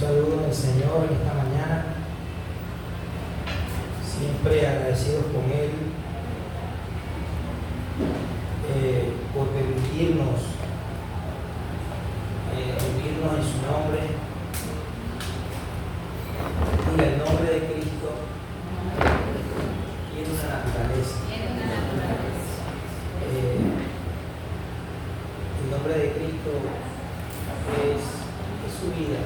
saludo del Señor en esta mañana, siempre agradecidos con Él por permitirnos unirnos en su nombre y el nombre de Cristo tiene una naturaleza. El nombre de Cristo es su vida.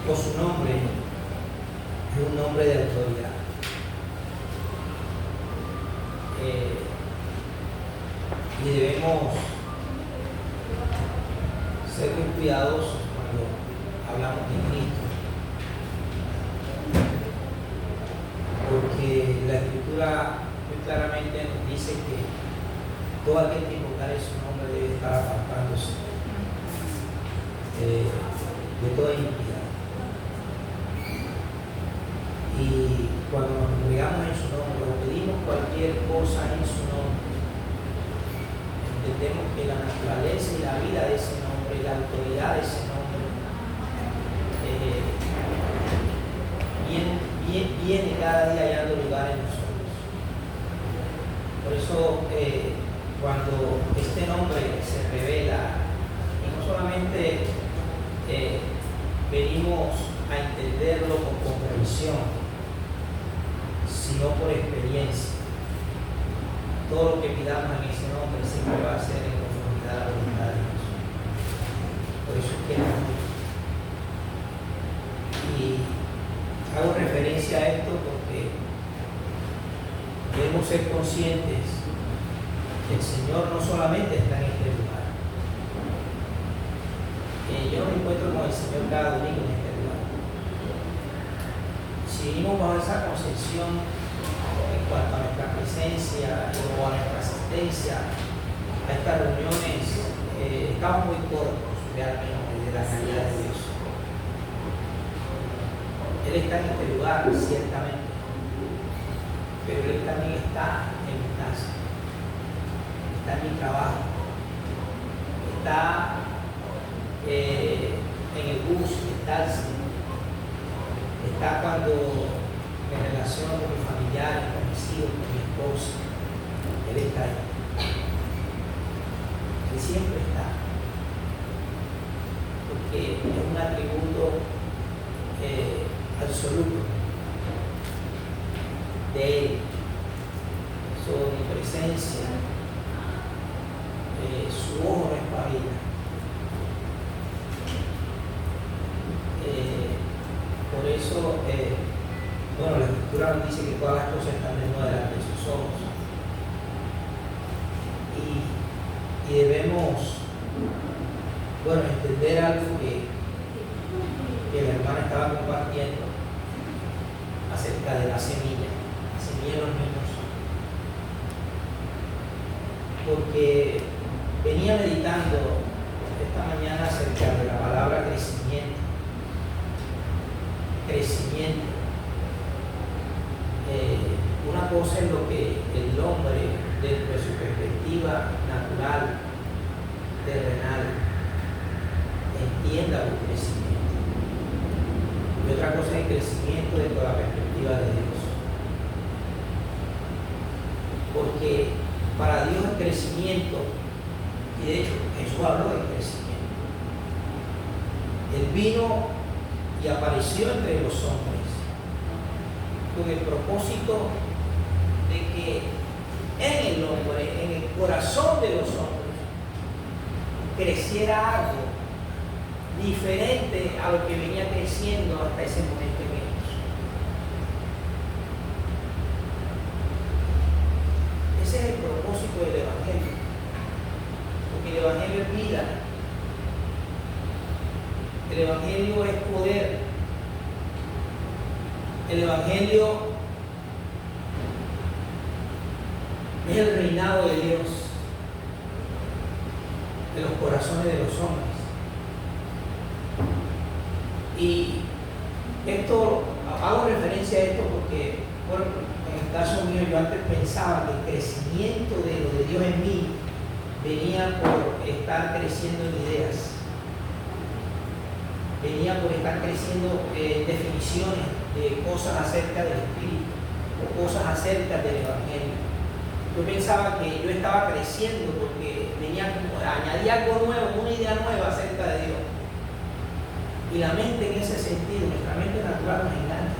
O su nombre es un nombre de autoridad. Y debemos ser muy cuidadosos cuando hablamos de Cristo, porque la Escritura muy claramente nos dice que todo aquel que invocare su nombre debe estar apartándose de toda iniquidad. Y cuando nos congregamos en su nombre o pedimos cualquier cosa en su nombre, entendemos que la naturaleza y la vida de ese nombre y la autoridad de ese nombre viene cada día hallando lugar en nosotros. Por eso cuando este nombre se revela, y no solamente venimos a entenderlo con comprensión, sino por experiencia. Todo lo que pidamos en ese nombre siempre va a ser en conformidad a la voluntad de Dios. Por eso es que y hago referencia a esto porque debemos ser conscientes que el Señor no solamente está en este lugar. Yo no me encuentro con el Señor cada domingo en este lugar. Si venimos bajo esa concepción en cuanto a nuestra presencia o a nuestra asistencia a estas reuniones, estamos muy cortos realmente de la calidad de Dios. Él está en este lugar, ciertamente, pero Él también está en mi casa, está en mi trabajo, está en el bus, está al cine, está cuando me relaciono con mis familiares, con mis hijos, con mi esposa. Él está ahí. Él siempre está. Porque es un atributo absoluto de Él. Su omnipresencia, su ojo no espabila. Por eso, la Escritura nos dice que todas las cosas están desnudas delante de sus ojos. Y debemos, entender algo que la hermana estaba compartiendo acerca de la semilla de los niños. Porque venía meditando esta mañana acerca de la palabra crecimiento. Una cosa es lo que el hombre, dentro de su perspectiva natural, terrenal, entienda por crecimiento. Y otra cosa es el crecimiento dentro de la perspectiva de Dios. Porque para Dios el crecimiento, y de hecho Jesús habló del crecimiento, Él vino y apareció entre los hombres con el propósito de que en el hombre, en el corazón de los hombres, creciera algo diferente a lo que venía creciendo hasta ese momento en ellos. Ese es el propósito del Evangelio, porque el Evangelio es vida. El Evangelio es poder. El Evangelio es el reinado de Dios en los corazones de los hombres. Y esto, hago referencia a esto porque, en caso mío, yo antes pensaba que el crecimiento de lo de Dios en mí venía por estar creciendo en ideas, venía por estar creciendo en definiciones de cosas acerca del Espíritu o cosas acerca del Evangelio. Yo pensaba que yo estaba creciendo porque venía como añadía algo nuevo, una idea nueva acerca de Dios. Y la mente en ese sentido, nuestra mente natural nos engaña.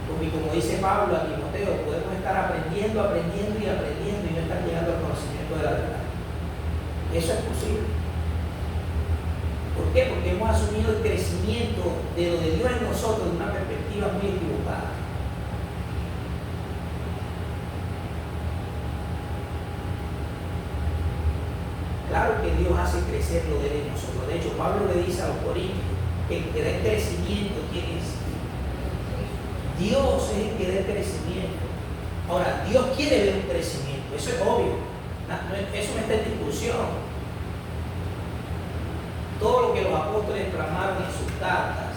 Porque como dice Pablo a Timoteo, podemos estar aprendiendo y no estar llegando al conocimiento de la verdad. Eso es posible. ¿Por qué? Porque hemos asumido el crecimiento de lo de Dios en nosotros de una perspectiva muy equivocada. Claro que Dios hace crecer lo de él en nosotros. De hecho, Pablo le dice a los corintios que el que da el crecimiento, ¿quién es? Dios es el que da el crecimiento. Ahora, Dios quiere ver un crecimiento, eso es obvio. Eso no está en discusión. Todo lo que los apóstoles plasmaron en sus cartas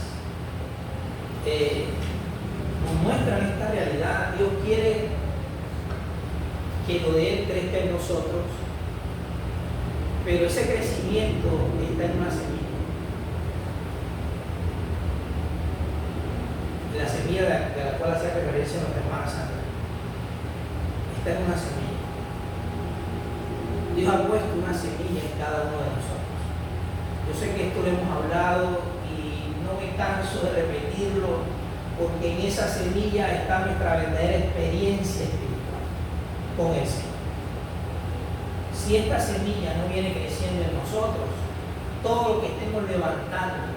nos muestran esta realidad. Dios quiere que lo de él crezca en nosotros, pero ese crecimiento está en una semilla. La semilla de la cual hacía referencia a nuestra hermana Sandra está en una semilla. Dios ha puesto una semilla en cada uno de nosotros. Yo sé que esto lo hemos hablado y no me canso de repetirlo, porque en esa semilla está nuestra verdadera experiencia espiritual con el Señor. Si esta semilla no viene creciendo en nosotros, todo lo que estemos levantando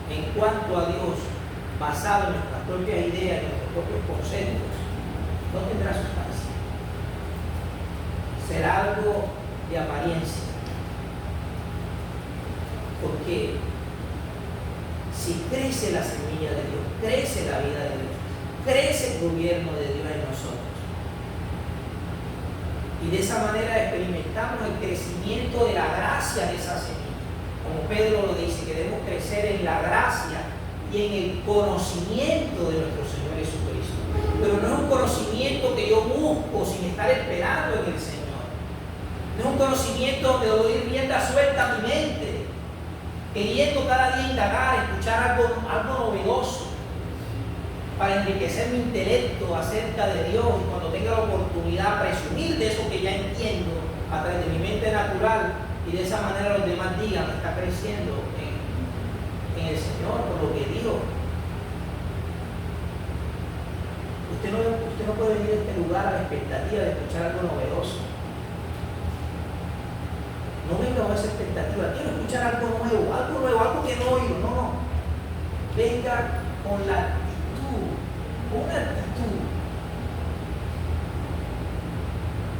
en cuanto a Dios, basado en nuestras propias ideas, en nuestros propios conceptos, no tendrá sustancia. Será algo de apariencia. Porque si crece la semilla de Dios, crece la vida de Dios, crece el gobierno de Dios en nosotros. Y de esa manera experimentamos el crecimiento de la gracia de esa semilla. Como Pedro lo dice, que debemos crecer en la gracia y en el conocimiento de nuestro Señor Jesucristo. Pero no es un conocimiento que yo busco sin estar esperando en el Señor. No es un conocimiento donde doy rienda suelta a mi mente, queriendo cada día indagar, escuchar algo novedoso para enriquecer mi intelecto acerca de Dios, y cuando tenga la oportunidad presumir de eso que ya entiendo a través de mi mente natural, y de esa manera los demás digan que está creciendo en el Señor por lo que dijo. Usted no puede venir a este lugar a la expectativa de escuchar algo novedoso. No venga con esa expectativa, quiero escuchar algo nuevo, algo que no oigo. No. Venga con la actitud, una actitud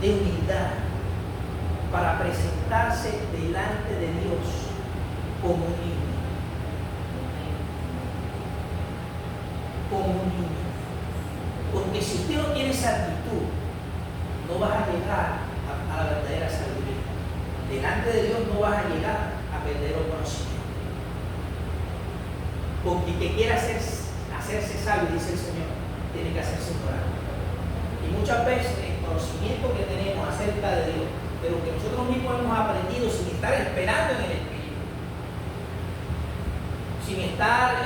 de humildad para presentarse delante de Dios como un niño. Como un niño. Porque si usted no tiene esa actitud, no vas a llegar a la verdadera sabiduría. Delante de Dios no vas a llegar a perder el conocimiento. Porque el que quiera hacerse sabio, dice el Señor, tiene que hacerse ignorante. Y muchas veces el conocimiento que tenemos acerca de Dios, de lo que nosotros mismos hemos aprendido sin estar esperando en el Espíritu, sin estar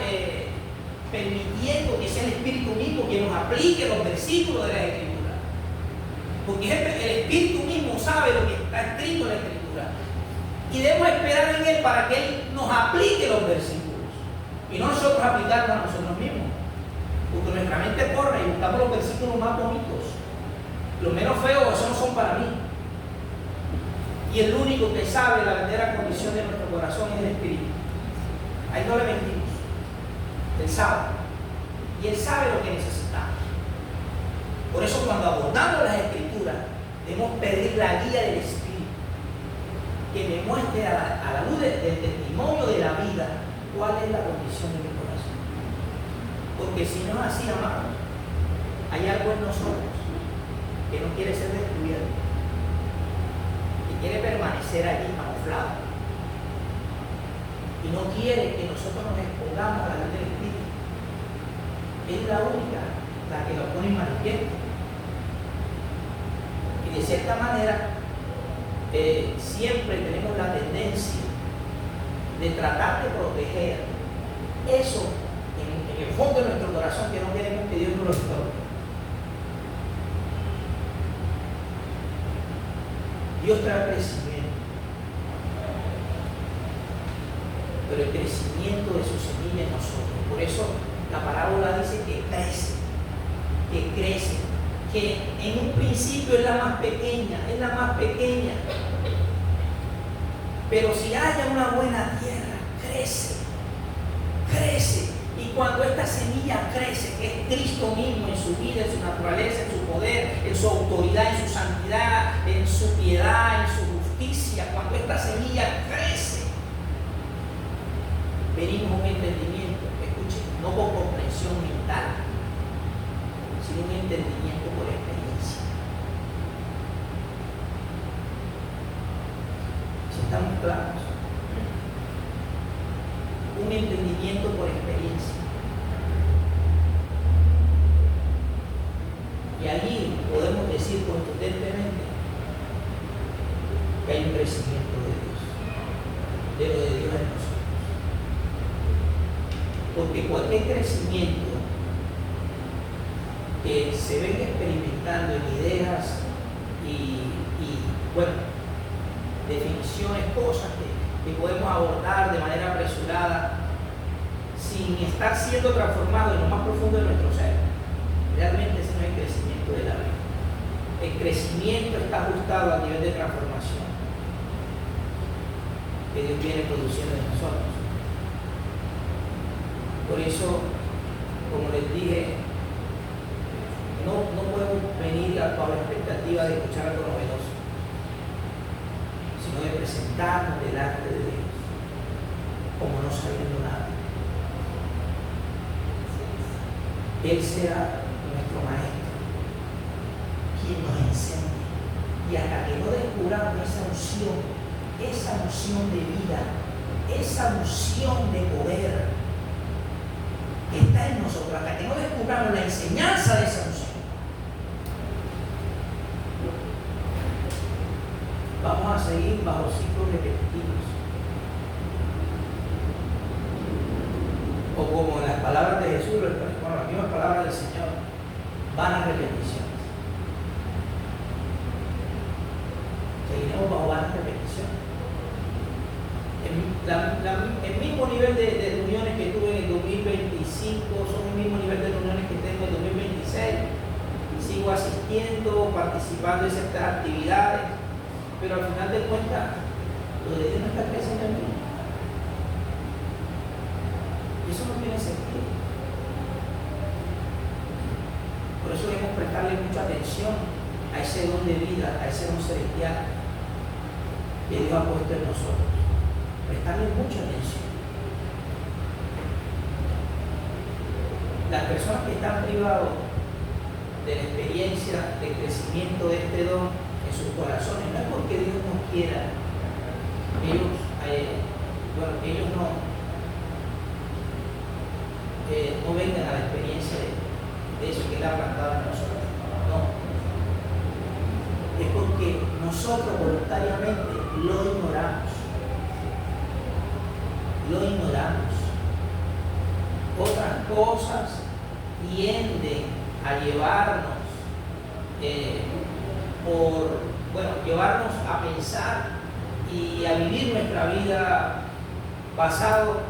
permitiendo que sea el Espíritu mismo quien nos aplique los versículos de la Escritura. Porque el Espíritu mismo sabe lo que está escrito en la Escritura. Y debemos esperar en Él para que Él nos aplique los versículos. Y no nosotros aplicarlos a nosotros mismos. Porque nuestra mente corre y buscamos los versículos más bonitos. Los menos feos, esos no son para mí. Y el único que sabe la verdadera condición de nuestro corazón es el Espíritu. Ahí no le mentimos. Él sabe. Y Él sabe lo que necesitamos. Por eso cuando abordamos las Escrituras, debemos pedir la guía del Espíritu, que me muestre a la luz del testimonio de la vida cuál es la condición de mi corazón. Porque si no es así, amados, hay algo en nosotros que no quiere ser descubierto, que quiere permanecer allí camuflado, y no quiere que nosotros nos expongamos a la luz del Espíritu. Es la única la que lo pone en manifiesto. Y de cierta manera, siempre tenemos la tendencia de tratar de proteger eso en el fondo de nuestro corazón, que no queremos que Dios nos lo toque. Dios trae crecimiento, pero el crecimiento de su semilla en nosotros. Por eso la parábola dice que crece, que en un principio es la más pequeña, pero si haya una buena tierra, crece. Y cuando esta semilla crece, que es Cristo mismo en su vida, en su naturaleza, en su poder, en su autoridad, en su santidad, en su piedad, en su justicia, cuando esta semilla crece, venimos a un entendimiento, escuchen, no con comprensión mental, sino un entendimiento por experiencia. Si estamos claros, un entendimiento por experiencia. Y allí podemos decir contundentemente que hay un crecimiento de Dios, de lo de Dios en nosotros. Porque cualquier crecimiento que se venga experimentando en ideas y bueno, definiciones, cosas que podemos abordar de manera apresurada sin estar siendo transformado en lo más profundo de nuestro ser, realmente ese no es el crecimiento de la vida. El crecimiento está ajustado al nivel de transformación que Dios viene produciendo en nosotros. Por eso, como les dije, no podemos venir a la expectativa de escuchar algo novedoso, sino de presentarnos delante de Dios como no sabiendo nada. Él será nuestro maestro, quien nos enseñe. Y hasta que no descubramos esa unción de vida, esa unción de poder que está en nosotros, hasta que no descubramos la enseñanza de esa unción, vamos a seguir bajo ciclos repetitivos. O como en las palabras de Jesús, bueno, las mismas palabras del Señor, vanas repeticiones. Seguiremos bajo vanas repeticiones. El mismo nivel de reuniones que tuve en el 2025 son el mismo nivel de reuniones que tengo en el 2026. Sigo asistiendo, participando en ciertas actividades, pero al final de cuentas, lo de Dios no está creciendo en mí. Y eso no tiene sentido. Por eso debemos prestarle mucha atención a ese don de vida, a ese don celestial que Dios ha puesto en nosotros. Prestarle mucha atención. Las personas que están privadas de la experiencia de crecimiento de este don en sus corazones, no es porque Dios no quiera, ellos no vengan a la experiencia de eso que Él ha plantado en nosotros. No. Es porque nosotros voluntariamente lo ignoramos. Otras cosas tienden a llevarnos llevarnos a pensar y a vivir nuestra vida basado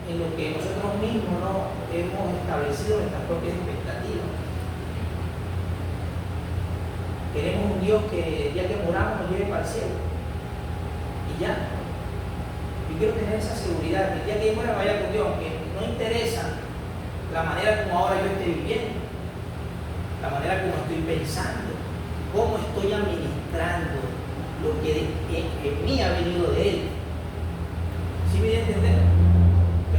en lo que nosotros mismos no hemos establecido nuestras propias expectativas. Queremos un Dios que el día que moramos nos lleve para el cielo. Y ya. Yo quiero tener esa seguridad que el día que yo muera vaya con Dios, aunque no interesa la manera como ahora yo estoy viviendo, la manera como estoy pensando, cómo estoy administrando lo que en mí ha venido de Él. ¿Sí me voy a entender?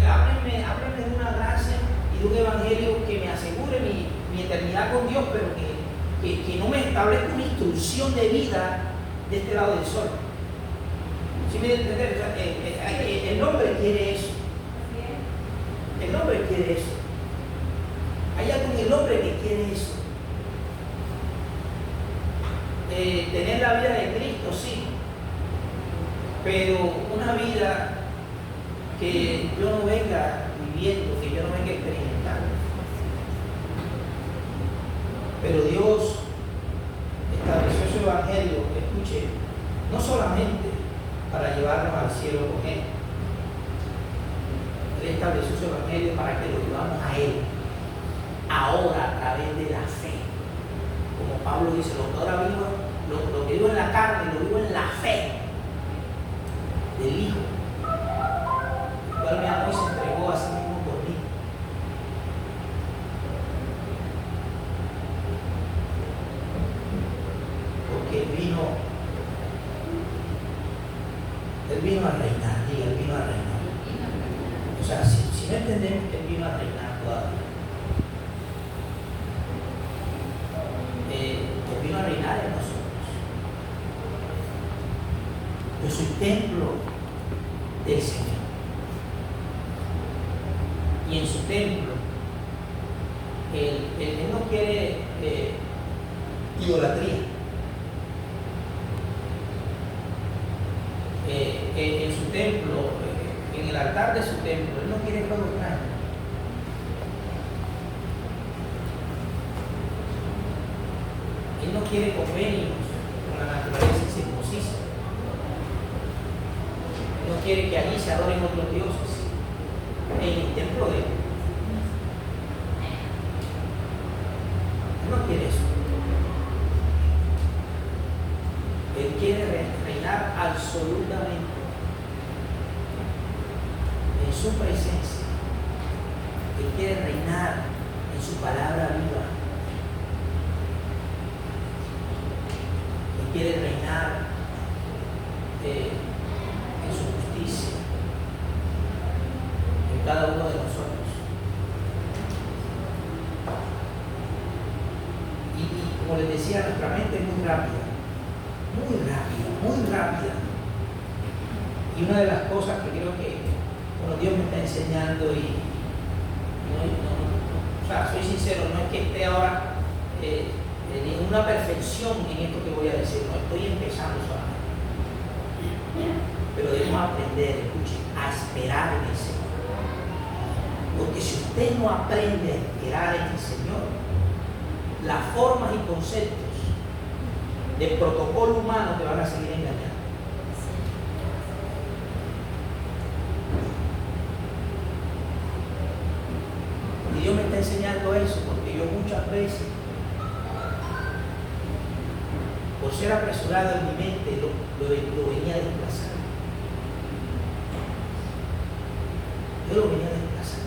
Háblame de una gracia y de un evangelio que me asegure mi eternidad con Dios, pero que no me establezca una instrucción de vida de este lado del sol. ¿Sí me voy a entender? O sea, el hombre quiere eso. El hombre quiere eso. Hay algo en el hombre que quiere eso. Tener la vida de Cristo, sí, pero una vida que yo no venga viviendo, que yo no venga experimentando. Pero Dios estableció su evangelio, escuche, no solamente para llevarnos al cielo con Él. Él estableció su evangelio para que lo llevamos a Él, ahora a través de la fe. Como Pablo dice, lo que ahora vivo, lo que vivo en la carne, lo vivo en la fe del Hijo, el cual me amó y se entregó a sí mismo por mí. Porque Él vino a reinar, diga, Él vino a reinar. O sea, si no entendemos que Él vino a reinar todavía, Él vino a reinar en nosotros. Yo soy templo del Señor. Y en su templo, Él no quiere idolatría. En su templo, en el altar de su templo, Él no quiere fuego extraño. Él no quiere convenios con la naturaleza incircuncisa. Él no quiere que allí se adoren otros dioses en el templo de Él. Él no quiere eso. Él quiere reinar absolutamente en su presencia. Él quiere reinar en su palabra viva. Él quiere reinar en su justicia en cada uno de nosotros. Y como les decía, nuestra mente es muy rápida. Muy rápida, muy rápida. Y una de las cosas que creo que Dios me está enseñando o sea, soy sincero, no es que esté ahora en una perfección en esto que voy a decir, no estoy empezando solamente. Pero debemos aprender, escuche, a esperar en el Señor. Porque si usted no aprende a esperar en el Señor, las formas y conceptos del protocolo humano te van a seguir engañando. Y Dios me está enseñando eso porque yo muchas veces, por ser apresurado en mi mente, lo venía a desplazar. Yo lo venía a desplazar.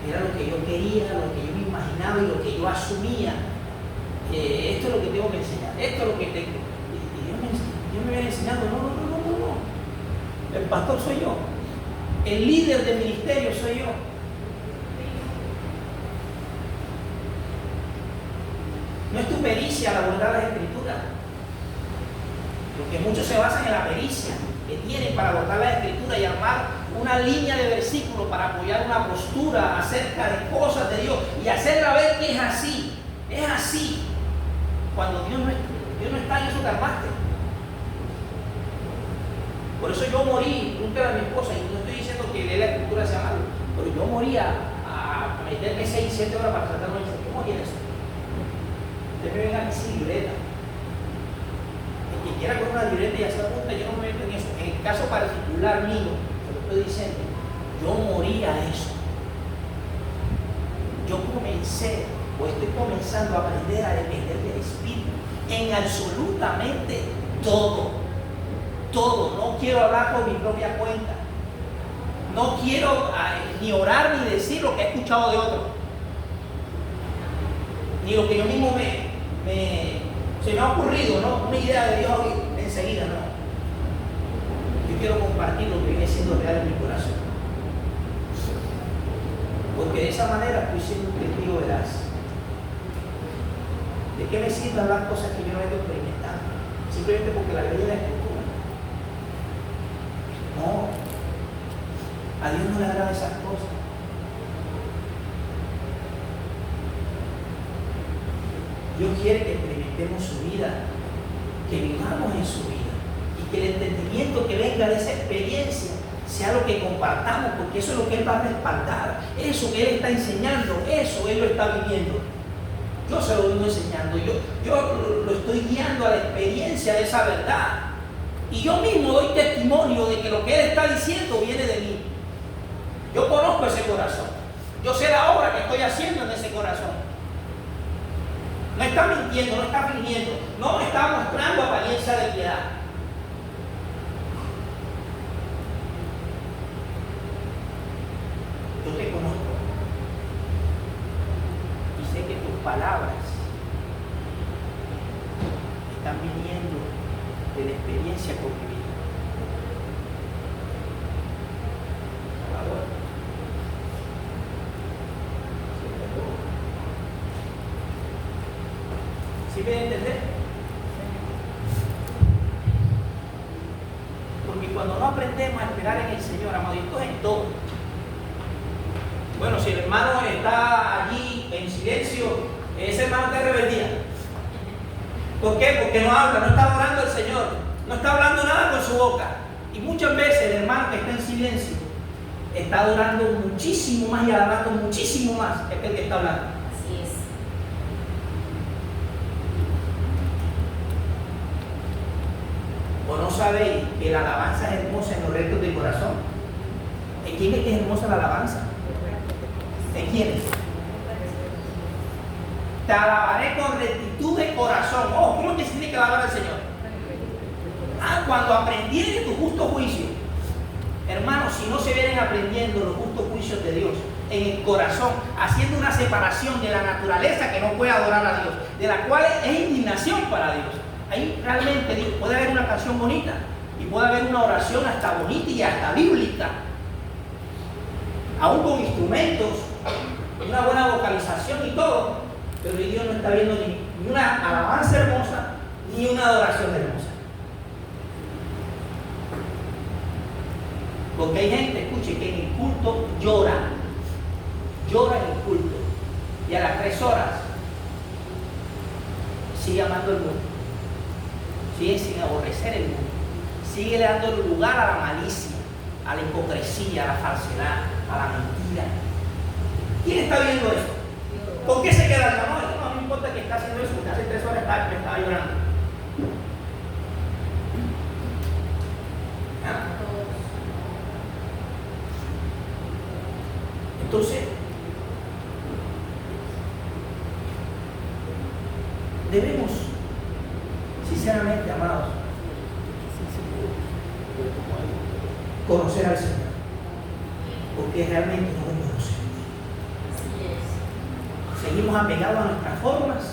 Era lo que yo quería, lo que yo me imaginaba y lo que yo asumía. Esto es lo que tengo que enseñar, esto es lo que tengo. Y Dios me viene enseñando, no. El pastor soy yo. El líder del ministerio soy yo. No es tu pericia al abordar las escrituras. Porque muchos se basan en la pericia que tienen para abordar la escritura y armar una línea de versículos para apoyar una postura acerca de cosas de Dios y hacerla ver que es así. Es así. Cuando Dios no está en eso que armaste. Por eso yo morí, nunca a mi esposa, y no estoy diciendo que de la escritura sea malo, pero yo moría a meterme 6, 7 horas para tratar de eso. Yo moría en eso. Usted me venga sin libreta. El que quiera con una libreta y hacer apunta, yo no me meto en eso. En el caso particular mío, se lo estoy diciendo, yo moría a eso. Yo comencé, o estoy comenzando a aprender a depender del Espíritu en absolutamente todo. Todo. No quiero hablar por mi propia cuenta. No quiero ni orar ni decir lo que he escuchado de otros. Ni lo que yo mismo se me ha ocurrido, ¿no? Una idea de Dios enseguida, no. Yo quiero compartir lo que viene siendo real en mi corazón. Porque de esa manera estoy siendo un testigo veraz. ¿De qué me sirve hablar cosas que yo no he experimentado? Simplemente porque la ley de la Escritura. No. A Dios no le agrada esas cosas. Dios quiere que experimentemos su vida, que vivamos en su vida y que el entendimiento que venga de esa experiencia sea lo que compartamos, porque eso es lo que Él va a respaldar. Eso que Él está enseñando, eso Él lo está viviendo. Yo se lo vengo enseñando, yo lo estoy guiando a la experiencia de esa verdad. Y yo mismo doy testimonio de que lo que Él está diciendo viene de mí. Yo conozco ese corazón. Yo sé la obra que estoy haciendo en ese corazón. No está mintiendo, no está fingiendo, no está mostrando apariencia de piedad. Yo te conozco y sé que tus palabras están viniendo de la experiencia con mi vida. Por favor. ¿Sí me entender? Porque cuando no aprendemos a esperar en el Señor, amado, y esto es en todo. Bueno, si el hermano está allí en silencio, ese hermano está en rebeldía. ¿Por qué? Porque no habla, no está adorando al Señor, no está hablando nada con su boca. Y muchas veces el hermano que está en silencio está adorando muchísimo más y alabando muchísimo más que el que está hablando. Así es. ¿O no sabéis que la alabanza es hermosa en los rectos del corazón? ¿En quién es que es hermosa la alabanza? ¿En quién? Te alabaré con rectitud de corazón. Oh, ¿cómo te tiene que alabar al Señor? Cuando aprendí de tu justo juicio. Hermanos, si no se vienen aprendiendo los justos juicios de Dios en el corazón, haciendo una separación de la naturaleza que no puede adorar a Dios, de la cual es indignación para Dios. Ahí realmente puede haber una canción bonita y puede haber una oración hasta bonita y hasta bíblica, aún con instrumentos, una buena vocalización y todo, pero Dios no está viendo ni una alabanza hermosa ni una adoración hermosa. Porque hay gente, escuche, que en el culto llora en el culto, y a las 3 horas sigue amando el mundo, sigue sin aborrecer el mundo, sigue dando lugar a la malicia, a la hipocresía, a la falsedad, a la mentira. ¿Quién está viendo eso? ¿Por qué se queda? No me importa que está haciendo eso, porque hace 3 horas estaba llorando. ¿Ah? Entonces, debemos, sinceramente, amados, conocer al Señor, porque realmente no lo conocemos. Seguimos apegados a nuestras formas,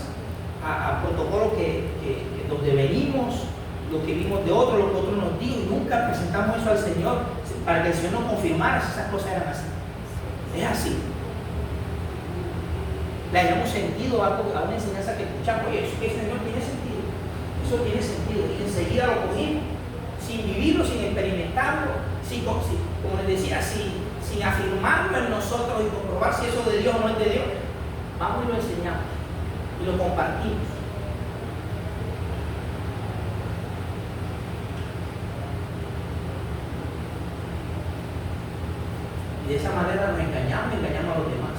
a protocolos que donde venimos, lo que vimos de otros, lo que otros nos dijo, y nunca presentamos eso al Señor para que el Señor nos confirmara si esas cosas eran así. Es así. Le hayamos sentido a una enseñanza que escuchamos, oye, eso que el Señor tiene sentido, eso tiene sentido, y enseguida lo cogimos, sin vivirlo, sin experimentarlo, como les decía, sin afirmarlo en nosotros y comprobar si eso de Dios o no es de Dios. Vamos y lo enseñamos y lo compartimos. Y de esa manera nos engañamos a los demás.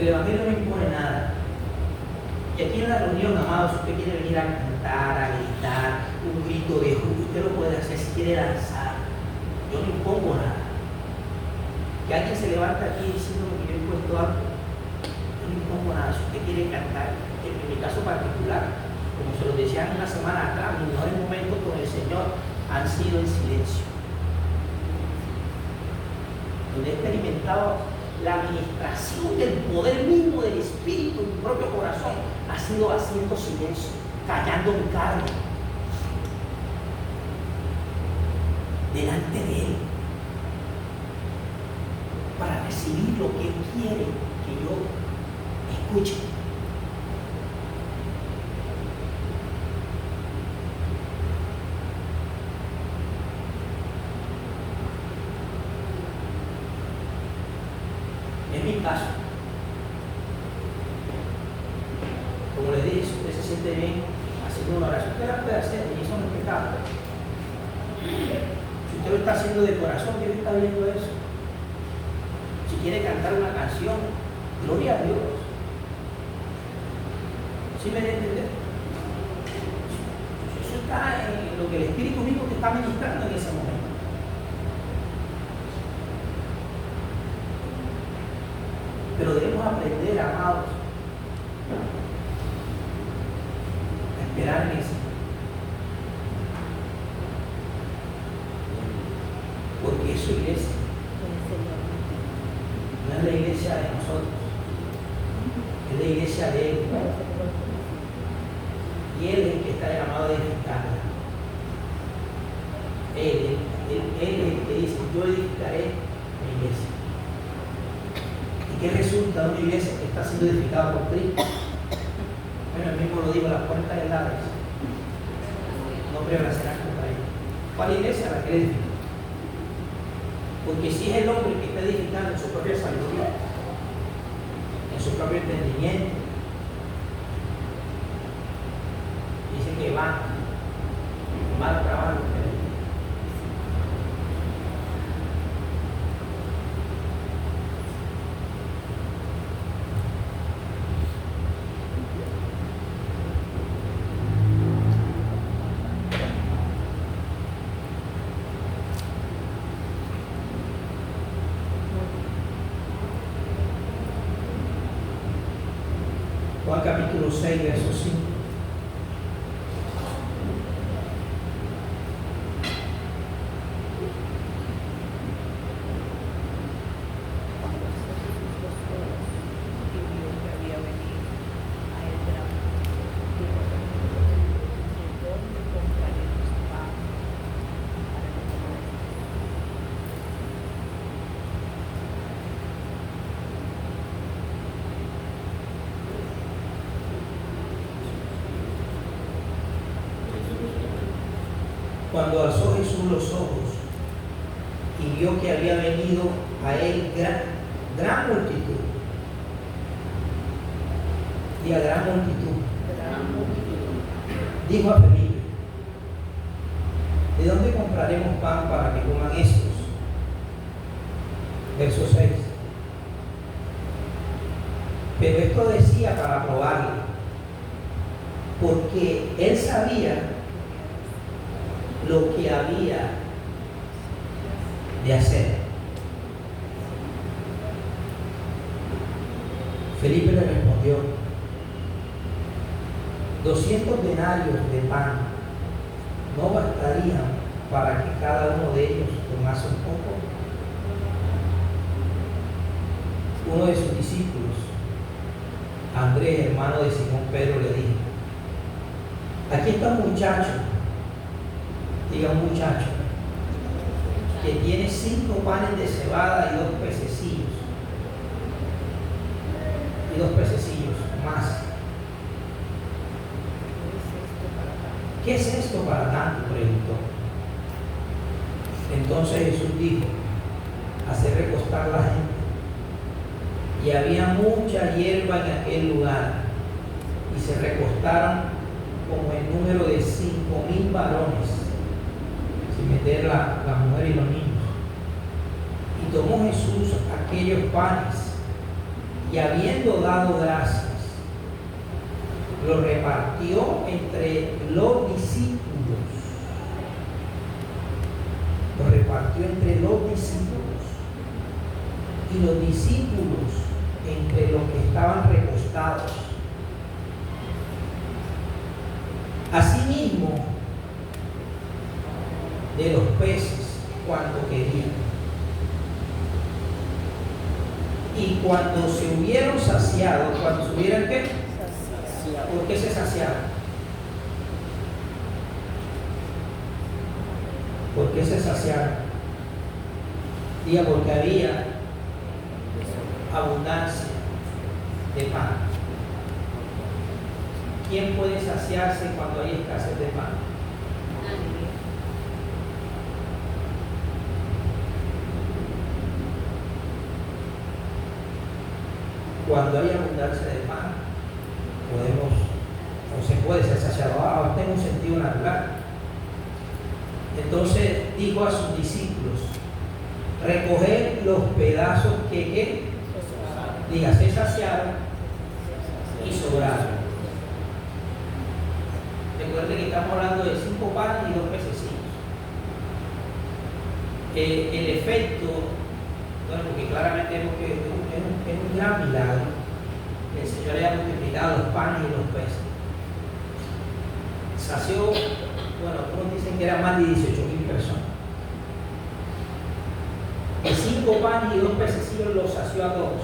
El Evangelio no impone nada. Y aquí en la reunión, amados, si usted quiere venir a cantar, a gritar, un grito de júbilo, usted lo puede hacer. Si quiere danzar, yo no impongo nada. Que alguien se levanta aquí diciendo que yo he puesto algo, yo no impongo nada. Si usted quiere cantar, en mi caso particular, como se lo decía una semana atrás, mis mejores momentos con el Señor han sido en silencio, donde he experimentado la administración del poder mismo del Espíritu en mi propio corazón, ha sido haciendo silencio, callando mi carne delante de Él, para recibir lo que Él quiere que yo escuche. es mi caso. Como les dije, si usted se siente bien haciendo una oración, usted la puede hacer, y eso no es pecado. Si usted lo está haciendo de corazón, Dios está viendo eso. Si quiere cantar una canción, gloria a Dios. ¿Sí me debe entender? Eso está en lo que el Espíritu mismo te está ministrando en ese momento. Pero debemos aprender, amados, a esperar en eso. Porque es su iglesia. No es la iglesia de nosotros. Es la iglesia de Él. Y Él es el que está llamado a edificarla. Él es el que dice, yo edificaré mi iglesia. ¿Y qué resulta de una iglesia que está siendo edificada por Cristo? Bueno, él mismo lo dijo, las puertas del Hades no prevalecerán contra ella. ¿Cuál iglesia? La que él edifica. Porque si es el hombre que está edificando en su propia sabiduría, en su propio entendimiento, dice que va mal trabajo. Juan capítulo 6, verso 5. Cuando alzó Jesús los ojos y vio que había venido a él gran multitud, y a gran multitud, dijo a Felipe, ¿de dónde compraremos pan para que coman estos? Verso 6. Pero esto decía para probarle, porque él sabía lo que había de hacer. Felipe le respondió, 200 denarios de pan no bastarían para que cada uno de ellos tomase un poco. Uno de sus discípulos, Andrés, hermano de Simón Pedro, le dijo, aquí está un muchacho, diga un muchacho, que tiene 5 panes de cebada y 2 pececillos. Y 2 pececillos más. ¿Qué es esto para tanto? Preguntó. Entonces Jesús dijo, hacer recostar la gente. Y había mucha hierba en aquel lugar. Y se recostaron como el número de 5,000 varones, sin meter la mujer y los niños. Y tomó Jesús aquellos panes y habiendo dado gracias, los repartió entre los discípulos. Los repartió entre los discípulos. Y los discípulos entre los que estaban recostados. Asimismo, de los peces cuanto querían. Y cuando se hubieron saciado, cuando se hubieran ¿qué? Saciado. ¿Por qué se saciaron? ¿Por qué se saciaron? Diga, porque había abundancia de pan. ¿Quién puede saciarse cuando hay escasez de pan? Cuando hay abundancia de pan, podemos, o se puede ser saciado, ahora tengo un sentido natural. Entonces dijo a sus discípulos: recoger los pedazos que diga, se saciaron y sobraron. Recuerden que estamos hablando de 5 panes y 2 pececillos. El efecto, bueno, porque claramente vemos que es un gran milagro. El Señor le ha multiplicado los panes y los peces. Sació, bueno, algunos dicen que eran más de 18,000 personas. De 5 panes y 2 pececillos los sació a todos.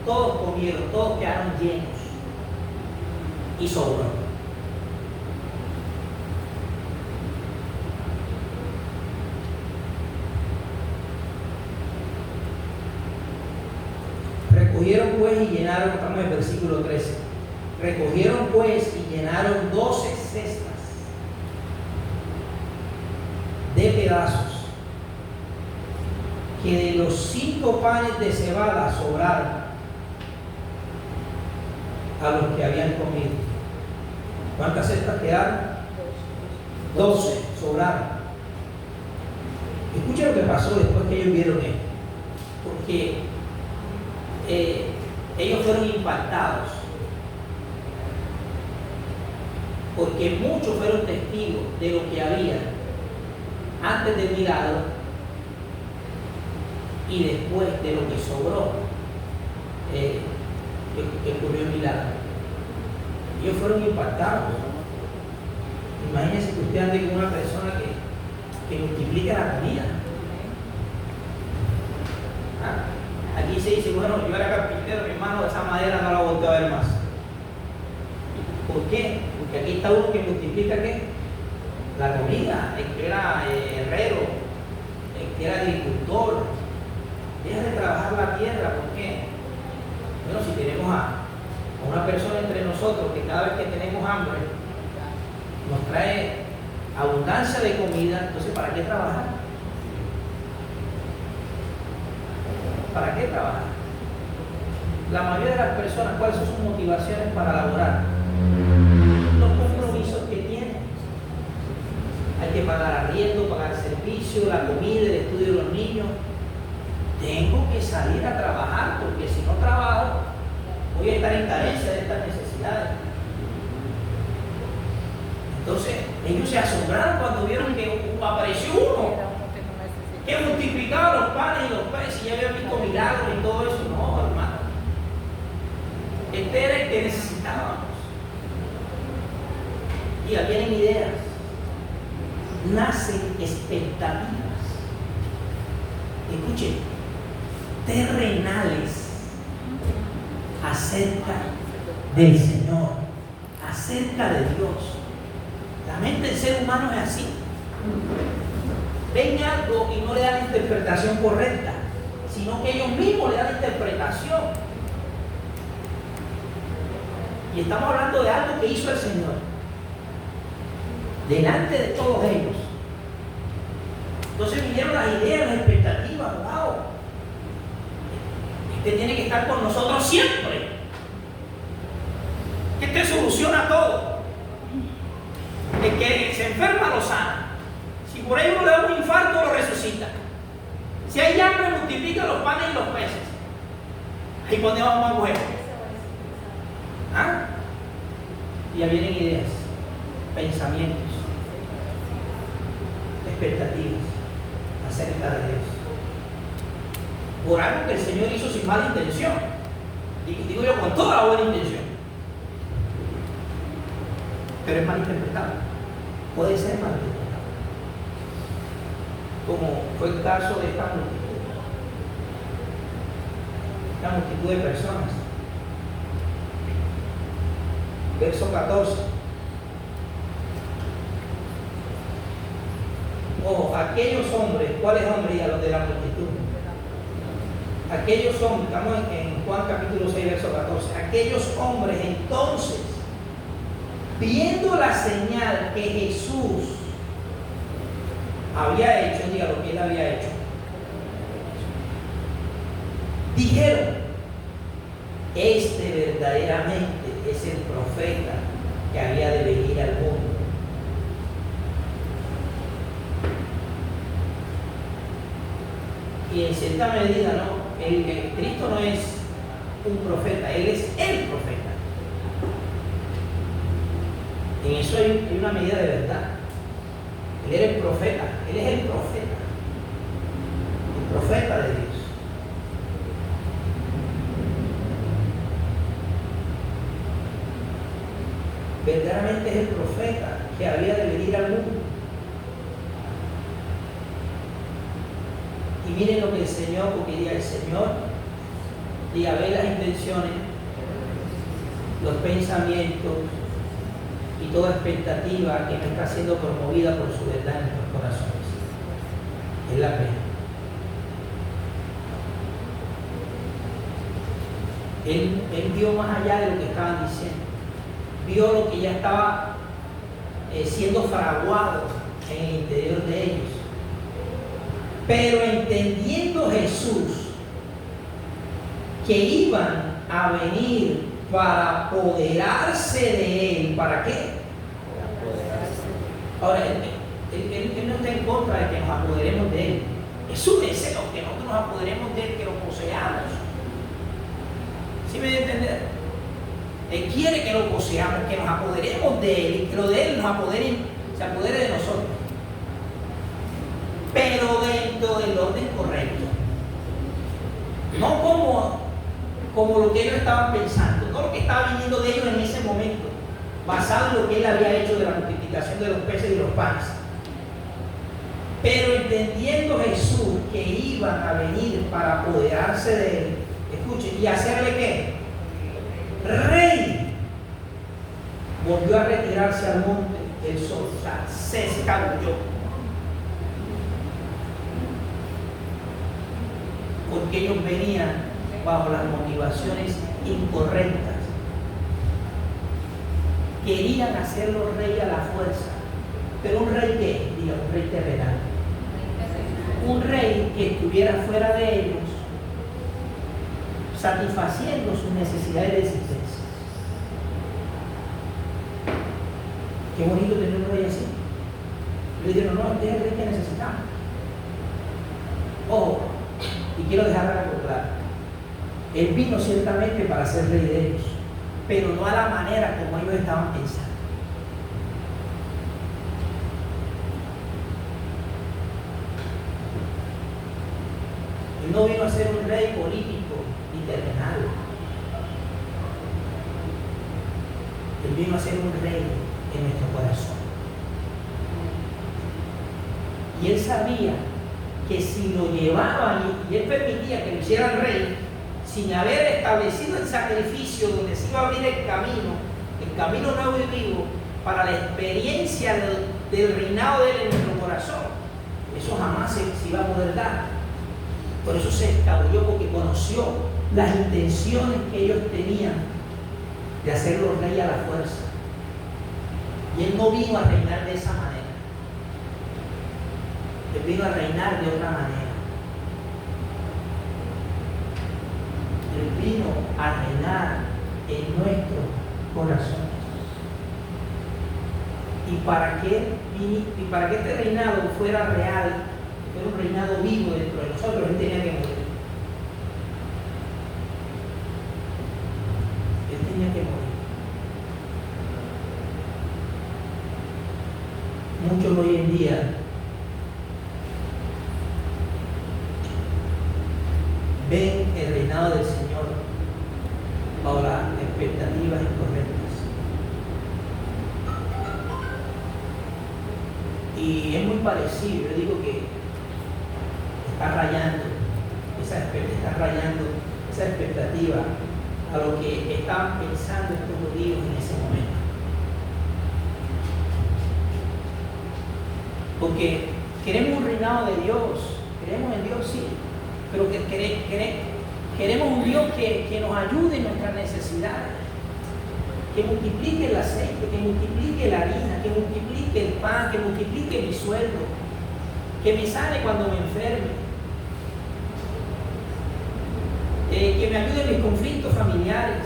Todos comieron, todos quedaron llenos y sobró. Recogieron pues y llenaron, estamos en el versículo 13. Recogieron pues y llenaron 12 cestas de pedazos, que de los 5 panes de cebada sobraron a los que habían comido. ¿Cuántas cestas quedaron? 12 sobraron. Escuchen lo que pasó después que ellos vieron esto, porque ellos fueron impactados, porque muchos fueron testigos de lo que había antes del milagro y después de lo que sobró, que ocurrió el milagro. Ellos fueron impactados. Imagínense que usted ande con una persona que multiplica la comida. Aquí se dice, bueno, yo era carpintero, mi hermano, esa madera no la volteo a ver más. ¿Por qué? Porque aquí está uno que multiplica ¿qué? La comida, el que era herrero, el que era agricultor. Deja de trabajar la tierra. ¿Por qué? Bueno, si tenemos a una persona entre nosotros que cada vez que tenemos hambre nos trae abundancia de comida, entonces ¿para qué trabajar? ¿Para qué trabajar? La mayoría de las personas, ¿cuáles son sus motivaciones para laborar? Los compromisos que tienen. Hay que pagar arriendo, pagar servicio, la comida, el estudio de los niños. Tengo que salir a trabajar porque si no trabajo voy a estar en carencia de estas necesidades. Entonces ellos se asombraron cuando vieron que apareció uno que multiplicaba los panes y los peces y ya habían visto milagros y todo eso. No, hermano, este era el que necesitábamos. Y ya vienen ideas, nacen expectativas, escuchen, terrenales acerca del Señor, acerca de Dios. La mente del ser humano es así. Ven algo y no le dan la interpretación correcta, sino que ellos mismos le dan la interpretación. Y estamos hablando de algo que hizo el Señor delante de todos ellos. Entonces vinieron las ideas, las expectativas. ¡Wow! Este tiene que estar con nosotros siempre. Este soluciona todo. El que se enferma lo sana. Si por ahí uno le da un infarto, lo resucita. Si hay hambre, multiplica los panes y los peces. Ahí ponemos más bueno. ¿Ah? Y ya vienen ideas, pensamientos, expectativas acerca de Dios. Por algo que el Señor hizo sin mala intención. Digo yo, con toda la buena intención. Pero es mal interpretado. Puede ser mal interpretado. Como fue el caso de esta multitud de personas. Verso 14. Ojo, aquellos hombres, ¿cuáles hombres? Y a los de la multitud. Aquellos hombres, estamos en Juan capítulo 6, verso 14. Aquellos hombres entonces, viendo la señal que Jesús había hecho, diga lo que él había hecho, dijeron: Este verdaderamente es el profeta que había de venir al mundo. Y en cierta medida, ¿no? Cristo no es un profeta, Él es el profeta. En eso hay una medida de verdad. Él era el profeta, Él es el profeta de Dios. Verdaderamente es el profeta que había de venir al mundo. Y miren lo que el Señor, porque diga el Señor, diga, ve las intenciones, los pensamientos y toda expectativa que no está siendo promovida por su verdad en nuestros corazones. Es la pena. Él vio más allá de lo que estaban diciendo. Vio lo que ya estaba siendo fraguado en el interior de ellos. Pero entendiendo Jesús que iban a venir para apoderarse de Él, ¿para qué? Ahora, él no está en contra de que nos apoderemos de Él. Es su deseo que nosotros nos apoderemos de Él, que lo poseamos. ¿Sí me debe entender? Él quiere que lo poseamos, que nos apoderemos de Él y que lo de Él se apodere de nosotros. Pero dentro del orden correcto. No como lo que ellos estaban pensando, no lo que estaba viniendo de ellos en ese momento, basado en lo que Él había hecho de la multiplicación de los peces y los panes. Pero entendiendo Jesús que iban a venir para apoderarse de Él, escuchen, ¿y hacerle qué? Rey. Volvió a retirarse al monte del sol, o sea, se escabulló. Porque ellos venían bajo las motivaciones incorrectas. Querían hacerlo rey a la fuerza. Pero un rey ¿qué? Diga, un rey terrenal. Un rey que estuviera fuera de ellos, satisfaciendo sus necesidades de existencia. Qué bonito tener un rey así. Le dijeron, no, este es el rey que necesitamos. Ojo, y quiero dejar algo claro. Él vino ciertamente para ser rey de ellos, pero no a la manera como ellos estaban pensando. Él no vino a ser un rey político ni terrenal. Él vino a ser un rey en nuestro corazón. Y él sabía que si lo llevaban y él permitía que lo hicieran rey, sin haber establecido el sacrificio donde se iba a abrir el camino nuevo y vivo para la experiencia del reinado de él en nuestro corazón, eso jamás se iba a poder dar. Por eso se escabulló, porque conoció las intenciones que ellos tenían de hacerlo rey a la fuerza. Y él no vino a reinar de esa manera. Él vino a reinar de otra manera. Él vino a reinar en nuestros corazones. Y para que este reinado fuera real, fuera un reinado vivo dentro de nosotros, Él tenía que morir. Él tenía que morir. Muchos hoy en día ven el reinado del Señor bajo las expectativas incorrectas. Y es muy parecido, yo digo que está rayando esa expectativa a lo que estaban pensando estos judíos en ese momento. Porque queremos un reinado de Dios, creemos en Dios, sí, pero queremos un Dios que nos ayude en nuestras necesidades, que multiplique el aceite, que multiplique la harina, que multiplique el pan, que multiplique mi sueldo, que me sane cuando me enferme. que me ayude en mis conflictos familiares.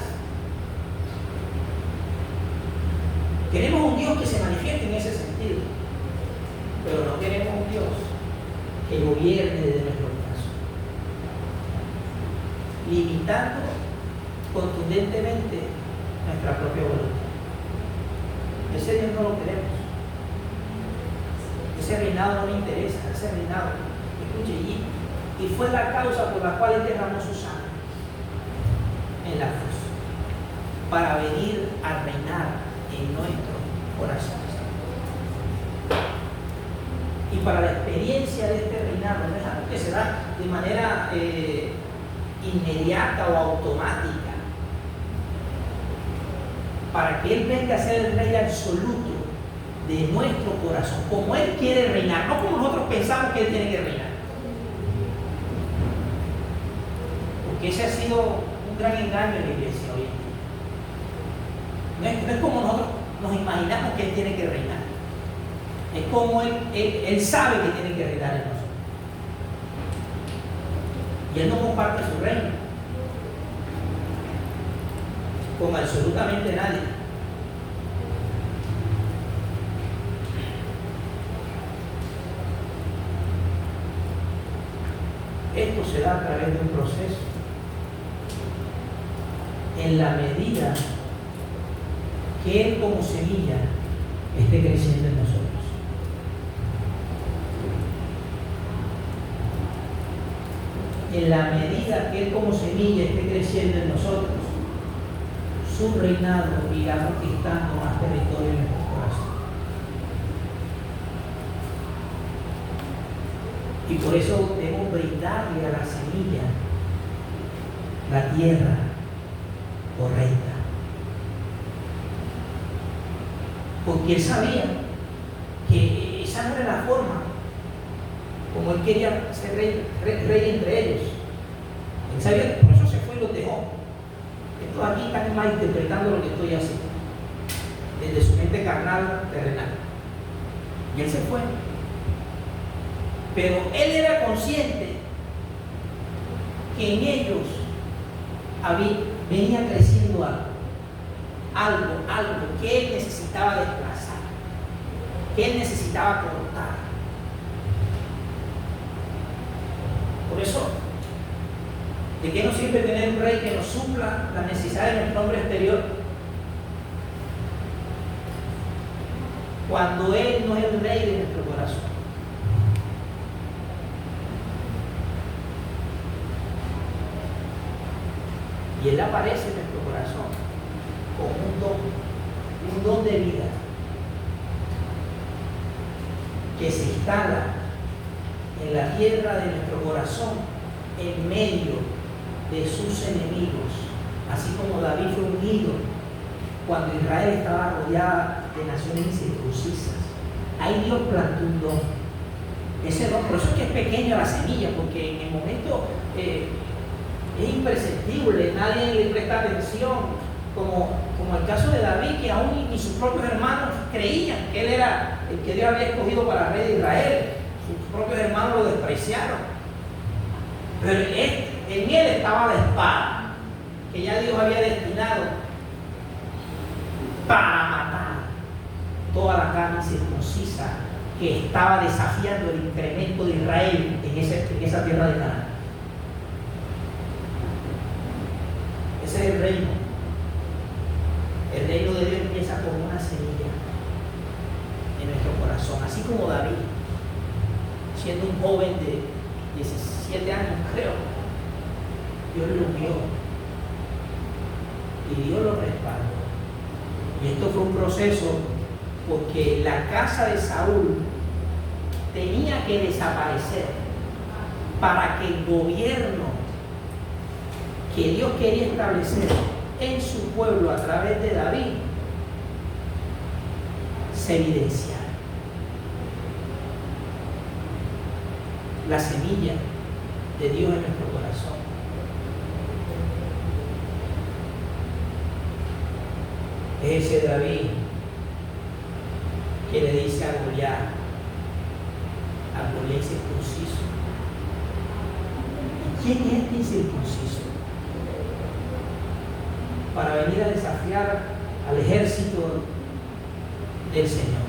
Queremos un Dios que se manifieste en ese sentido, pero no queremos un Dios que gobierne desde nuestro corazón, limitando contundentemente nuestra propia voluntad. Ese Dios no lo queremos. Ese reinado no me interesa, ese reinado, escuche, y fue la causa por la cual Él derramó su sangre en la cruz, para venir a reinar en nuestros corazones. Y para la experiencia de este reinado, no es algo que se da de manera inmediata o automática, para que Él venga a ser el rey absoluto de nuestro corazón, como Él quiere reinar, no como nosotros pensamos que Él tiene que reinar. Porque ese ha sido un gran engaño en la iglesia hoy en día. No es como nosotros nos imaginamos que Él tiene que reinar. Es como Él sabe que tiene que reinar en nosotros. Y Él no comparte su reino con absolutamente nadie. Esto se da a través de un proceso. En la medida que Él como semilla esté creciendo en nosotros. En la medida que Él como semilla esté creciendo en nosotros, su reinado irá conquistando más territorio en nuestro corazón. Y por eso debemos brindarle a la semilla la tierra correcta. Porque Él sabía que esa no era la forma como Él quería ser rey entre ellos. Él sabía que por eso se fue y los dejó. Estos aquí están mal interpretando lo que estoy haciendo desde su mente carnal, terrenal. Y Él se fue. Pero Él era consciente que en ellos venía creciendo algo que Él necesitaba desplazar, que Él necesitaba cortar. Por eso, ¿de qué nos sirve tener un rey que nos supla las necesidades de nuestro hombre exterior cuando Él no es el rey de nuestro corazón? Y Él aparece en nuestro corazón como un don de vida que se instala en la tierra de nuestro corazón en medio de sus enemigos, así como David fue ungido cuando Israel estaba rodeada de naciones incircuncisas. Ahí Dios plantó un don. Ese don, por eso es que es pequeña la semilla, porque en el momento es imperceptible, nadie le presta atención, como el caso de David, que aún ni sus propios hermanos creían que él era el que Dios había escogido para rey de Israel. Sus propios hermanos lo despreciaron, pero en él estaba la espada que ya Dios había destinado para matar toda la carne circuncisa que estaba desafiando el incremento de Israel en esa tierra de Canaán. Ese es el reino. El reino de Dios empieza como una semilla en nuestro corazón, así como David, siendo un joven de 17 años, creo, Dios lo vio y Dios lo respaldó. Y esto fue un proceso porque la casa de Saúl tenía que desaparecer para que el gobierno que Dios quería establecer en su pueblo a través de David se evidenciara. La semilla de Dios en nuestro corazón. Es ese David que le dice a Goliat incircunciso. ¿Y quién es este incircunciso? para venir a desafiar al ejército del Señor.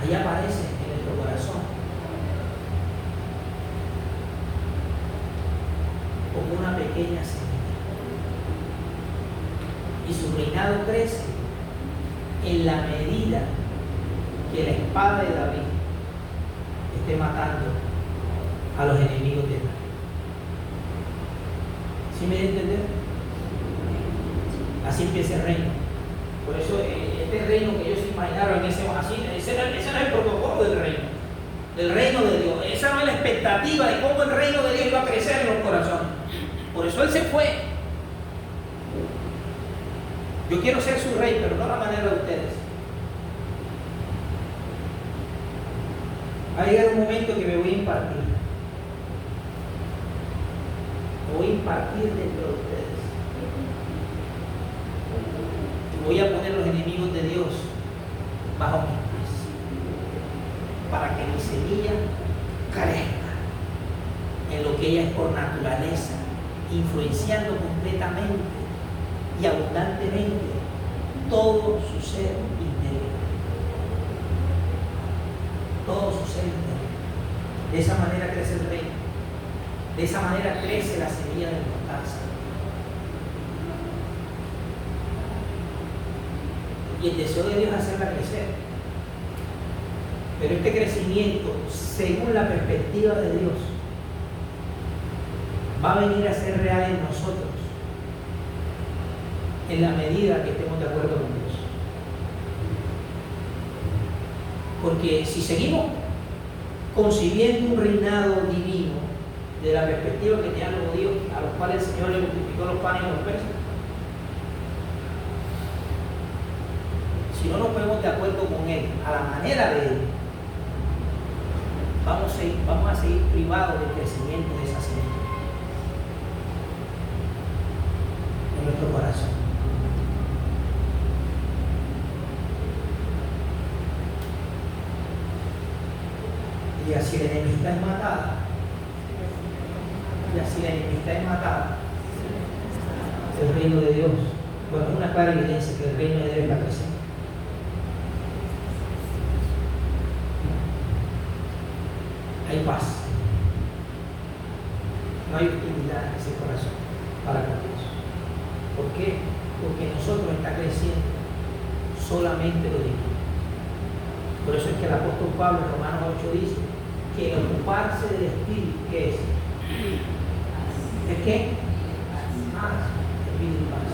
Ahí aparece en nuestro corazón como una pequeña semilla. Y su reinado crece en la medida que la espada de David esté matando a los enemigos de David. ¿Sí me entienden? Así empieza el reino. Por eso este reino que ellos se imaginaron en ese no es el protocolo del reino de Dios. Esa no es la expectativa de cómo el reino de Dios iba a crecer en los corazones. Por eso Él se fue. Yo quiero ser su rey, pero no a la manera de ustedes. Va a llegar un momento que me voy a impartir. Me voy a impartir dentro de ustedes. Voy a poner los enemigos de Dios bajo mis pies para que mi semilla crezca en lo que ella es por naturaleza, influenciando completamente y abundantemente todo su ser interior. Todo su ser interior. De esa manera crece el reino. De esa manera crece la semilla de mostaza. Y el deseo de Dios es hacerla crecer. Pero este crecimiento, según la perspectiva de Dios, va a venir a ser real en nosotros en la medida que estemos de acuerdo con Dios. Porque si seguimos concibiendo un reinado divino de la perspectiva que tenían los judíos, a los cuales el Señor le multiplicó los panes y los peces, si no nos ponemos de acuerdo con Él, a la manera de Él, vamos a seguir privados del crecimiento de esa semilla en nuestro corazón. Y así la enemistad es matada. El reino de Dios, bueno, es una clara evidencia que el reino de Dios está presente. Hay paz. No hay hostilidad en ese corazón para con Dios. ¿Por qué? Porque nosotros está creciendo solamente lo divino. Por eso es que el apóstol Pablo en Romanos 8 dice que el ocuparse del Espíritu, ¿qué es? ¿Es qué? Paz. Espíritu y paz.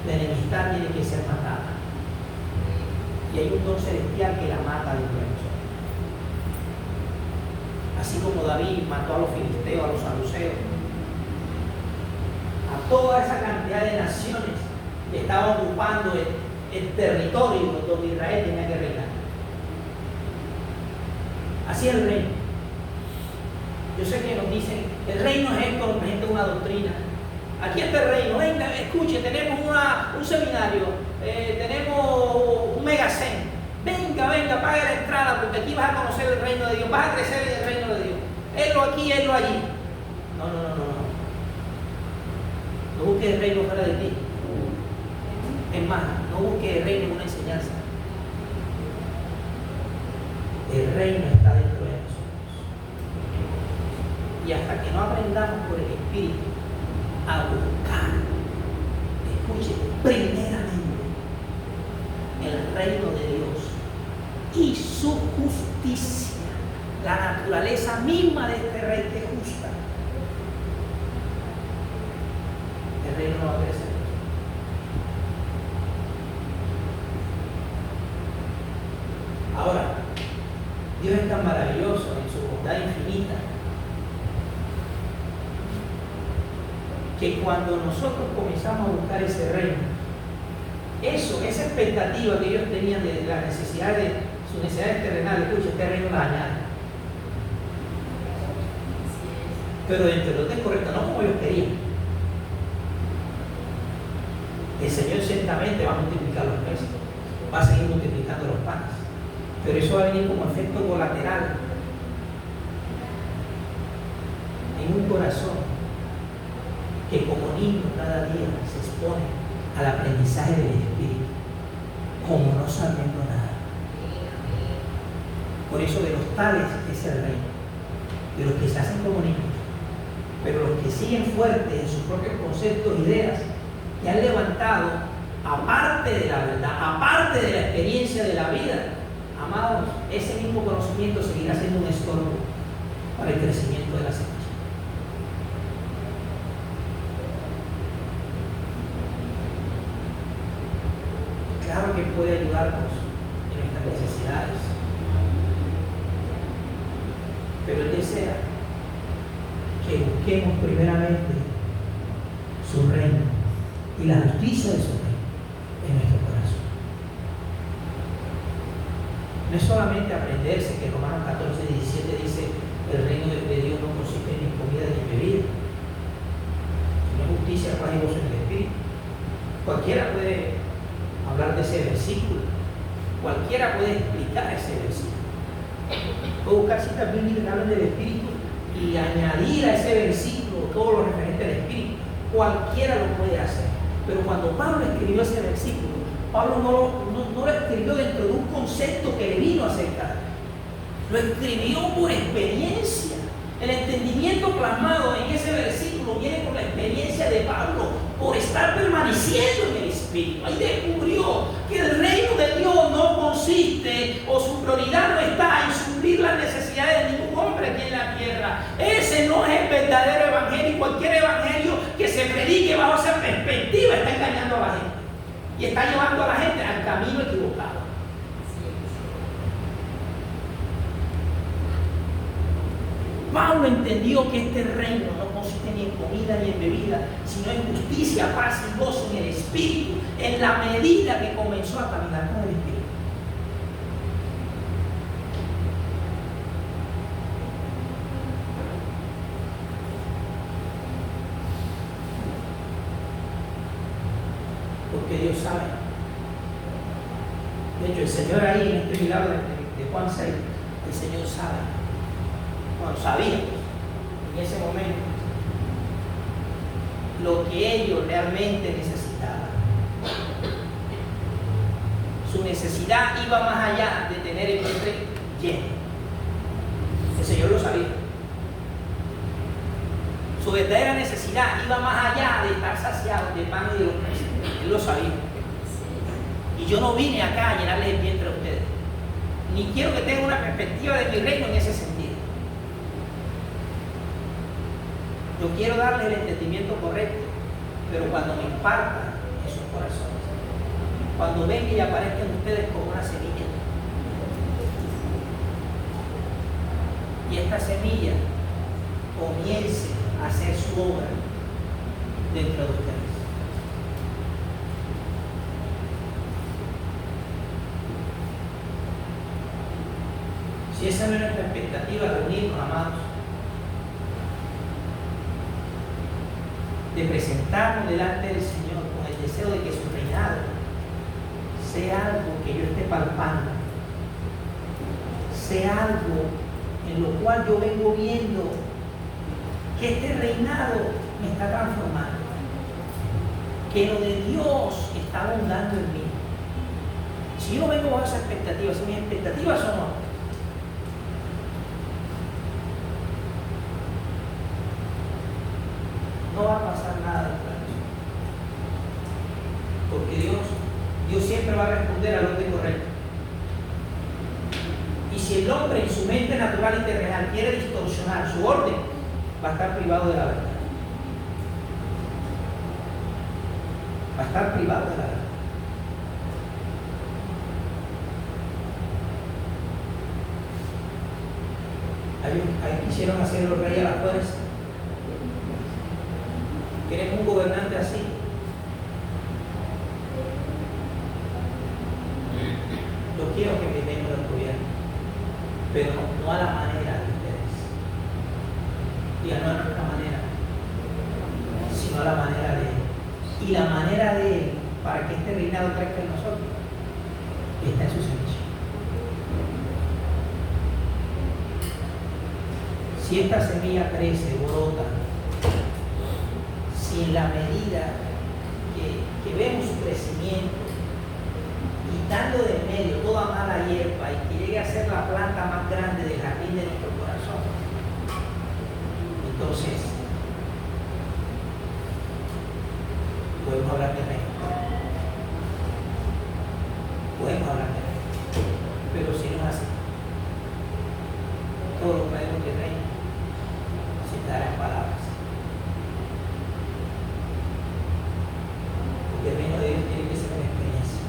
La enemistad tiene que ser matada. Y hay un don celestial que la mata dentro de nosotros. Así como David mató a los filisteos, a los saduceos, a toda esa cantidad de naciones que estaban ocupando el territorio donde Israel tenía que reinar. Así es el reino. Yo sé que nos dicen, el reino es esto, nos presenta una doctrina. Aquí está el reino, venga, escuche, tenemos un seminario, tenemos un megacentro. Venga, pague la entrada, porque aquí vas a conocer el reino de Dios, vas a crecer en el reino de Dios. Él aquí, él allí. No. No busques el reino fuera de ti. Es más, no busques el reino en una enseñanza. El reino está dentro de nosotros. Y hasta que no aprendamos por el Espíritu a buscar, escuche, primeramente el reino de Dios y su justicia, la naturaleza misma de este rey que es justa, el reino no va a crecer. Ahora, Dios es tan maravilloso en su bondad infinita que cuando nosotros comenzamos a buscar ese reino, esa expectativa que ellos tenían de las necesidades, sus necesidades terrenales, escucha, este reino las añade. Pero dentro de lo que es correcto, no como ellos querían. El Señor ciertamente va a multiplicar los peces, va a seguir multiplicando los panes, pero eso va a venir como efecto colateral en un corazón niños cada día se exponen al aprendizaje del Espíritu, como no sabiendo nada. Por eso de los tales es el reino, de los que se hacen como niños, pero los que siguen fuertes en sus propios conceptos, ideas, que han levantado, aparte de la verdad, aparte de la experiencia de la vida, amados, ese mismo conocimiento seguirá siendo un estorbo para el crecimiento de la semilla. Claro que puede ayudarnos en nuestras necesidades, pero Él desea que busquemos primeramente su reino y la justicia de su reino en nuestro corazón. No es solamente aprenderse que Romanos 14, 17 dice el reino de Dios no consiste ni en comida ni en bebida, sino en justicia, paz y gozo en el Espíritu. Cualquiera puede hablar de ese versículo, cualquiera puede explicar ese versículo. Puede buscar citas bíblicas que hablan del Espíritu y añadir a ese versículo todo lo referente al Espíritu. Cualquiera lo puede hacer. Pero cuando Pablo escribió ese versículo, Pablo no lo escribió dentro de un concepto que le vino acerca. Lo escribió por experiencia. El entendimiento plasmado en ese versículo viene por la experiencia de Pablo, por estar permaneciendo en el Espíritu. Ahí descubrió que el reino de Dios no consiste, o su prioridad no está en suplir las necesidades de ningún hombre aquí en la tierra. Ese no es el verdadero evangelio, y cualquier evangelio que se predique bajo esa perspectiva está engañando a la gente y está llevando a la gente al camino equivocado. Pablo entendió que este reino no consiste ni en comida ni en bebida, sino en justicia, paz y gozo en el Espíritu, en la medida que comenzó a caminar con el Espíritu. Porque Dios sabe. De hecho, el Señor ahí en este milagro de Juan 6, el Señor sabe. Bueno, sabía en ese momento lo que ellos realmente necesitaban. Su necesidad iba más allá de tener el vientre lleno. El Señor lo sabía. Su verdadera necesidad iba más allá de estar saciado de pan y de los peces. Él lo sabía. Y yo no vine acá a llenarles el vientre a ustedes. Ni quiero que tengan una perspectiva de mi reino en ese sentido. Yo quiero darles el entendimiento correcto, pero cuando me impartan esos corazones, cuando ven que aparezcan ustedes como una semilla, y esta semilla comience a hacer su obra dentro de ustedes. Si esa no es nuestra expectativa, reunirnos, amados, de presentarnos delante del Señor con el deseo de que su reinado sea algo que yo esté palpando, sea algo en lo cual yo vengo viendo que este reinado me está transformando, que lo de Dios está abundando en mí. Si yo vengo bajo esa expectativa, si mis expectativas son no va a pasar nada detrás de eso. Porque Dios siempre va a responder al orden correcto. Y si el hombre en su mente natural y terrenal quiere distorsionar su orden, va a estar privado de la verdad. Va a estar privado de la verdad. Ahí quisieron hacer los reyes a la fuerza. Queremos un gobernante así. Yo quiero que me venga el gobierno, pero no a la manera de ustedes. Y no a nuestra manera, sino a la manera de Él. Y la manera de Él, para que este reinado crezca en nosotros, está en su semilla. Si esta semilla crece, brota, si en la medida que vemos su crecimiento, quitando de en medio toda mala hierba y que llegue a ser la planta más grande del jardín de nuestro corazón, entonces podemos hablar de reino. Podemos hablar de reino. Pero si no es así, todo lo que podemos de reino se dará en palabras. Porque el reino de Dios tiene que ser una experiencia.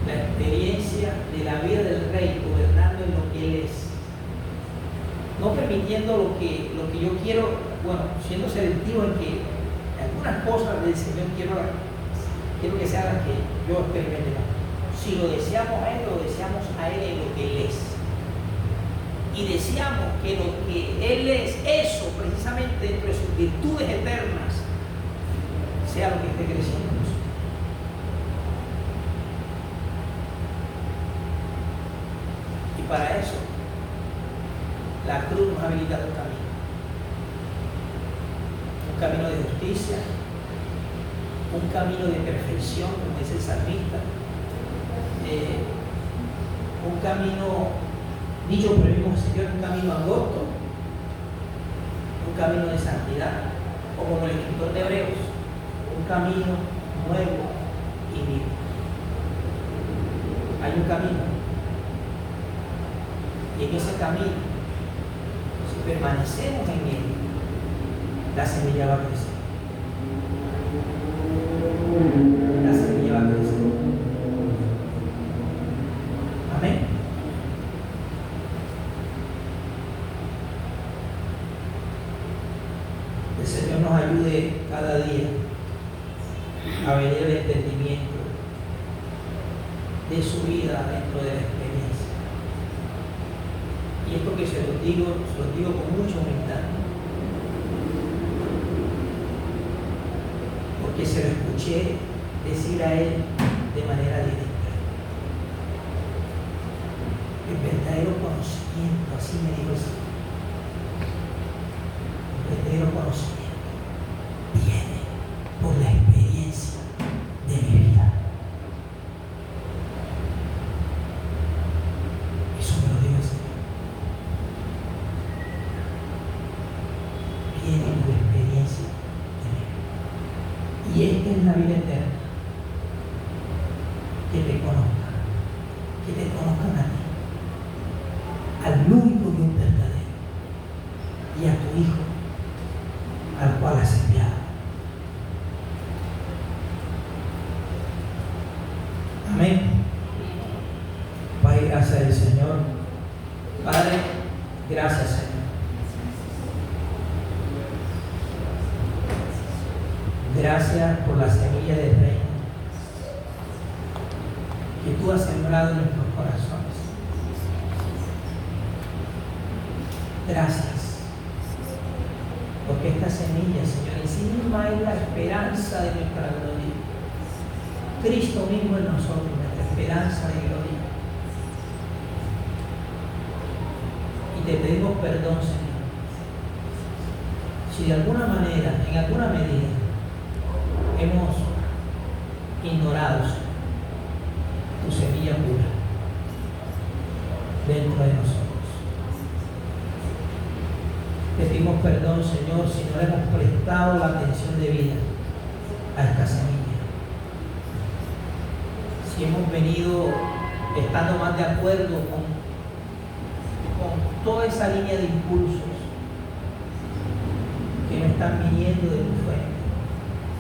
La experiencia de la vida del rey gobernando en lo que él es, no permitiendo lo que yo quiero, bueno, siendo selectivo en que algunas cosas del Señor quiero que sean las que yo experimente. Si lo deseamos a Él, lo deseamos a Él en lo que Él es. Y deseamos que lo que Él es, eso precisamente dentro de sus virtudes eternas, sea lo que esté creciendo. Y para eso, la cruz nos ha habilitado un camino de justicia, un camino de perfección, como dice el salmista, un camino, dicho por el mismo Señor, un camino angosto, un camino de santidad, o como el escritor de Hebreos, un camino nuevo y vivo. Hay un camino, y en ese camino, si permanecemos en él, la semilla va a crecer. La semilla va a crecer. Amén. El Señor nos ayude cada día a venir el entendimiento de su vida dentro de la experiencia. Y esto que se los digo con mucha humildad. Porque se lo escuché decir a él de manera directa. El verdadero conocimiento, así me dijo el Señor. El verdadero conocimiento viene por la experiencia de mi vida. Eso me lo dijo el Señor. Viene por la experiencia de mi vida. Y esta es la vida eterna. Que te conozcan a ti, al único Dios verdadero, y a tu Hijo, al cual has enviado. Amén. Padre, gracias al Señor. Padre, gracias, Señor. Gracias por la semilla del reino que tú has sembrado en nuestros corazones. Gracias, porque esta semilla, Señor, en sí misma es la esperanza de nuestra gloria. Cristo mismo en nosotros, nuestra esperanza de gloria. Y te pedimos perdón, Señor, si de alguna manera, en alguna medida, hemos ignorado, Señor, tu semilla pura dentro de nosotros. Te pedimos perdón, Señor, si no le hemos prestado la atención debida a esta semilla. Si hemos venido estando más de acuerdo con toda esa línea de impulsos que no están viniendo de tu fuente,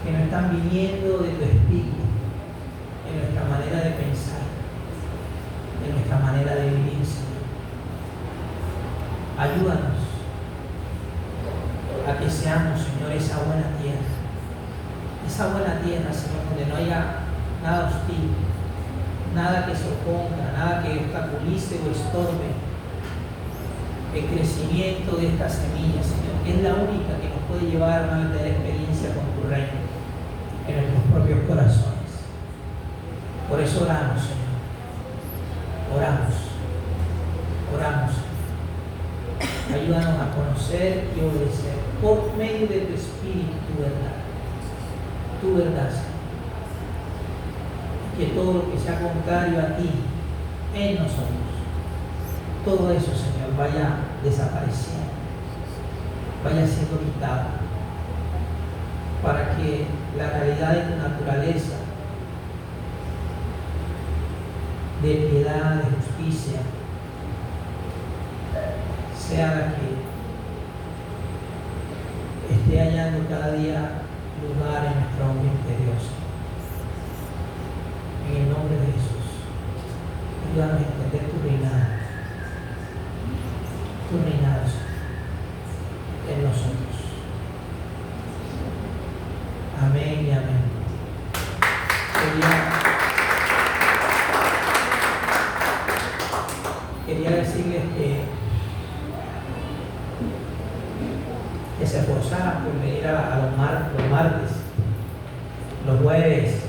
que no están viniendo de tu espíritu, en nuestra manera de pensar, en nuestra manera de vivir, Señor. Ayúdanos a que seamos, Señor, esa buena tierra, Señor, donde no haya nada hostil, nada que se oponga, nada que obstaculice o estorbe el crecimiento de esta semilla, Señor, que es la única que nos puede llevar a una verdadera experiencia con tu reino en nuestros propios corazones. Por eso oramos, Señor. Oramos. ayúdanos a conocer y obedecer por medio de tu Espíritu, tu verdad, Señor. Que todo lo que sea contrario a ti en nosotros, todo eso, Señor, vaya desapareciendo, vaya siendo quitado, para que la realidad de tu naturaleza, de piedad, de justicia, sea la que esté hallando cada día lugar en nuestro hombre interior. En el nombre de Jesús, ayúdanos a entender tu reinado, en nosotros. Amén y amén. Quería decirles que se esforzaran por venir a los martes, los jueves